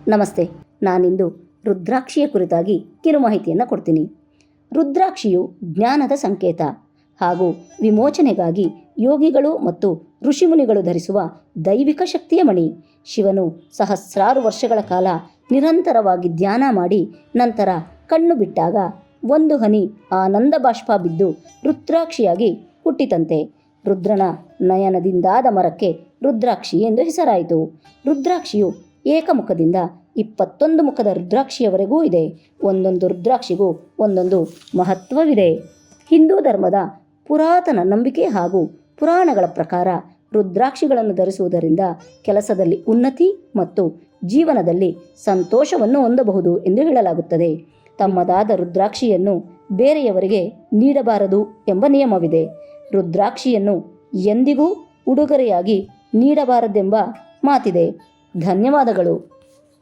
ನಮಸ್ತೆ. ನಾನಿಂದು ರುದ್ರಾಕ್ಷಿಯ ಕುರಿತಾಗಿ ಕಿರು ಮಾಹಿತಿಯನ್ನು ಕೊಡ್ತೀನಿ. ರುದ್ರಾಕ್ಷಿಯು ಜ್ಞಾನದ ಸಂಕೇತ ಹಾಗೂ ವಿಮೋಚನೆಗಾಗಿ ಯೋಗಿಗಳು ಮತ್ತು ಋಷಿಮುನಿಗಳು ಧರಿಸುವ ದೈವಿಕ ಶಕ್ತಿಯ ಮಣಿ. ಶಿವನು ಸಹಸ್ರಾರು ವರ್ಷಗಳ ಕಾಲ ನಿರಂತರವಾಗಿ ಧ್ಯಾನ ಮಾಡಿ ನಂತರ ಕಣ್ಣು ಬಿಟ್ಟಾಗ ಒಂದು ಹನಿ ಆನಂದ ಬಾಷ್ಪ ಬಿದ್ದು ರುದ್ರಾಕ್ಷಿಯಾಗಿ ಹುಟ್ಟಿತಂತೆ. ರುದ್ರನ ನಯನದಿಂದಾದ ಮರಕ್ಕೆ ರುದ್ರಾಕ್ಷಿ ಎಂದು ಹೆಸರಾಯಿತು. ರುದ್ರಾಕ್ಷಿಯು ಏಕಮುಖದಿಂದ 21 ಮುಖದ ರುದ್ರಾಕ್ಷಿಯವರೆಗೂ ಇದೆ. ಒಂದೊಂದು ರುದ್ರಾಕ್ಷಿಗೂ ಒಂದೊಂದು ಮಹತ್ವವಿದೆ. ಹಿಂದೂ ಧರ್ಮದ ಪುರಾತನ ನಂಬಿಕೆ ಹಾಗೂ ಪುರಾಣಗಳ ಪ್ರಕಾರ ರುದ್ರಾಕ್ಷಿಗಳನ್ನು ಧರಿಸುವುದರಿಂದ ಕೆಲಸದಲ್ಲಿ ಉನ್ನತಿ ಮತ್ತು ಜೀವನದಲ್ಲಿ ಸಂತೋಷವನ್ನು ಹೊಂದಬಹುದು ಎಂದು ಹೇಳಲಾಗುತ್ತದೆ. ತಮ್ಮದಾದ ರುದ್ರಾಕ್ಷಿಯನ್ನು ಬೇರೆಯವರಿಗೆ ನೀಡಬಾರದು ಎಂಬ ನಿಯಮವಿದೆ. ರುದ್ರಾಕ್ಷಿಯನ್ನು ಎಂದಿಗೂ ಉಡುಗೊರೆಯಾಗಿ ನೀಡಬಾರದೆಂಬ ಮಾತಿದೆ. ಧನ್ಯವಾದಗಳು.